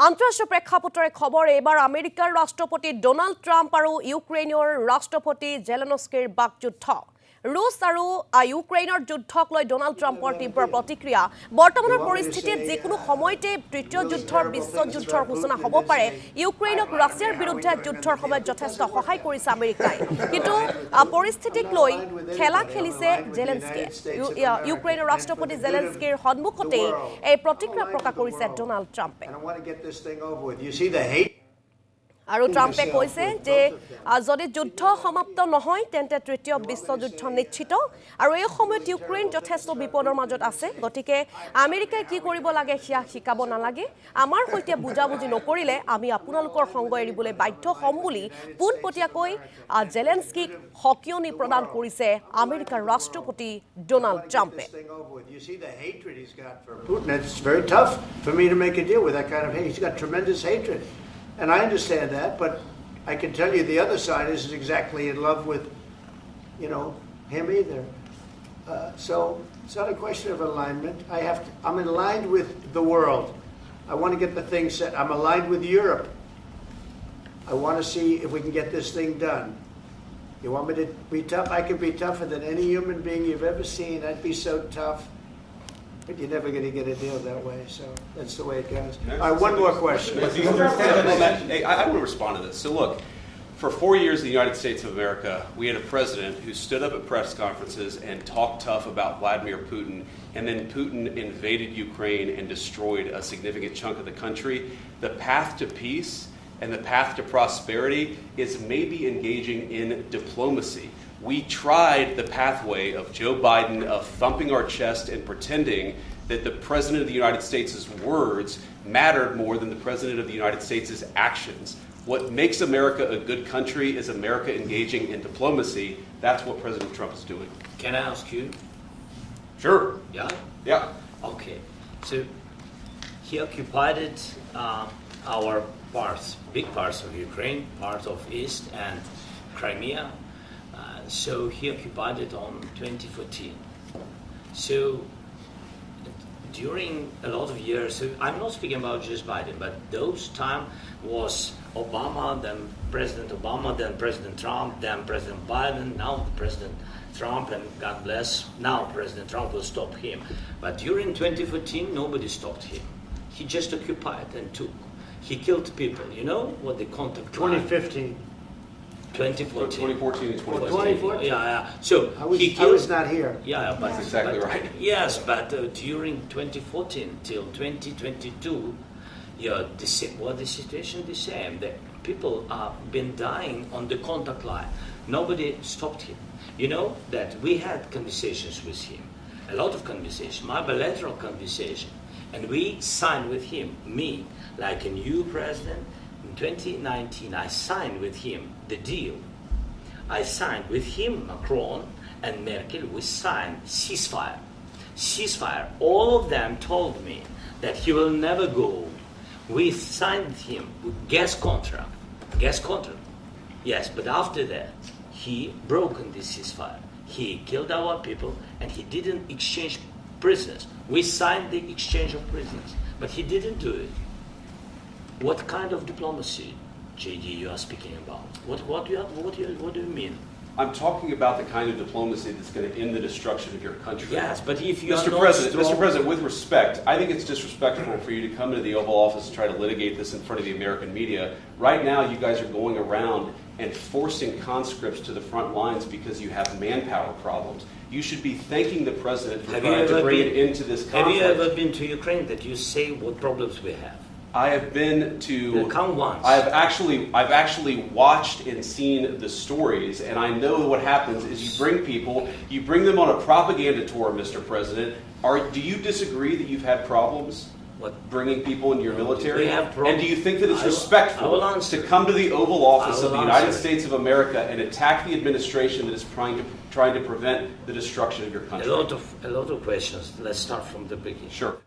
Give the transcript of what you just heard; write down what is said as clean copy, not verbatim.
আন্তঃৰাষ্ট্ৰীয় প্ৰেক্ষাপটৰে খবৰ এবাৰ আমেৰিকাৰ ৰাষ্ট্ৰপতি ডোনাল্ড ট্ৰাম্প আৰু ইউক্ৰেইনৰ ৰাষ্ট্ৰপতি জেলেনস্কিৰ বাকযুদ্ধ ৰুছ আৰু ইউক্ৰেইনৰ যুদ্ধক লৈ ডোনাল্ড ট্ৰাম্পৰ তীব্ৰ প্ৰতিক্ৰিয়া বৰ্তমানৰ পৰিস্থিতিত যিকোনো সময়তে তৃতীয় যুদ্ধৰ বিশ্বযুদ্ধৰ সূচনা হ'ব পাৰে ইউক্ৰেইনক ৰাছিয়াৰ বিৰুদ্ধে যুদ্ধৰ সময়ত যথেষ্ট সহায় কৰিছে আমেৰিকাই কিন্তু পৰিস্থিতিক লৈ খেলা খেলিছে জেলেনস্কিয়ে ইউক্ৰেইনৰ ৰাষ্ট্ৰপতি জেলেনস্কিৰ সন্মুখতেই এই প্ৰতিক্ৰিয়া প্ৰকাশ কৰিছে ডোনাল্ড ট্ৰাম্পে আৰু ট্ৰাম্পে কৈছে যে যদি যুদ্ধ সমাপ্ত নহয় তেন্তে তৃতীয় বিশ্বযুদ্ধ নিশ্চিত আৰু এই সময়ত ইউক্ৰেইন যথেষ্ট বিপদৰ মাজত আছে গতিকে আমেৰিকাই কি কৰিব লাগে সেয়া শিকাব নালাগে আমাৰ সৈতে বুজাবুজি নকৰিলে আমি আপোনালোকৰ সংগ এৰিবলৈ বাধ্য হ'ম বুলি পোনপটীয়াকৈ জেলেনস্কিক সকিয়নি প্ৰদান কৰিছে আমেৰিকাৰ ৰাষ্ট্ৰপতি ডোনাল্ড ট্ৰাম্পে And I understand that, but I can tell you the other side isn't exactly in love with, him either. So it's not a question of alignment. I'm aligned with the world. I want to get the thing set. I'm aligned with Europe. I want to see if we can get this thing done. You want me to be tough? I can be tougher than any human being you've ever seen. I'd be so tough. But you're never going to get a deal that way, so that's the way it goes. All right, one more question. Hey, I want to respond to this. So look, for 4 years in the United States of America, we had a president who stood up at press conferences and talked tough about Vladimir Putin, and then Putin invaded Ukraine and destroyed a significant chunk of the country. The path to peace and the path to prosperity is maybe engaging in diplomacy. We tried the pathway of Joe Biden of thumping our chest and pretending that the President of the United States' words mattered more than the President of the United States' actions. What makes America a good country is America engaging in diplomacy. That's what President Trump is doing. Can I ask you? Sure. Yeah? Yeah. Okay. So he occupied our parts, big parts of Ukraine, part of East and Crimea. So he occupied it on 2014. So during a lot of years, so I'm not speaking about just Biden, but those time was Obama, then President Obama, then President Trump, then President Biden, now President Trump, and God bless, now President Trump will stop him. But during 2014, nobody stopped him. He just occupied and took. He killed people. You know what the contact 2015. 2014 and 2014. 2014? Yeah. So I was not here. Yeah, but that's exactly right. Yes, but during 2014 till 2022, the situation the same. The people have been dying on the contact line. Nobody stopped him. You know that we had conversations with him, a lot of conversation, my bilateral conversation, and we signed with him, me, like a new president. In 2019, I signed with him the deal. I signed with him, Macron and Merkel, we signed ceasefire. Ceasefire. All of them told me that he will never go. We signed with him with gas contract. Gas contract. Yes, but after that, he broken this ceasefire. He killed our people and he didn't exchange prisoners. We signed the exchange of prisoners, but he didn't do it. What kind of diplomacy, JD, you are speaking about? What do you mean? I'm talking about the kind of diplomacy that's going to end the destruction of your country. Yes, but if you Mr. President, with respect, I think it's disrespectful for you to come into the Oval Office and try to litigate this in front of the American media. Right now, you guys are going around and forcing conscripts to the front lines because you have manpower problems. You should be thanking the President for trying to bring it into this conflict. Have you ever been to Ukraine that you say what problems we have? I have been to. Come once. I've actually watched and seen the stories, and I know what happens is you bring them on a propaganda tour, Mr. President. Do you disagree that you've had problems? What? Bringing people into your military? We have problems. And do you think that it's respectful to come to the Oval Office of the United States of America and attack the administration that is trying to prevent the destruction of your country? A lot of questions. Let's start from the beginning. Sure.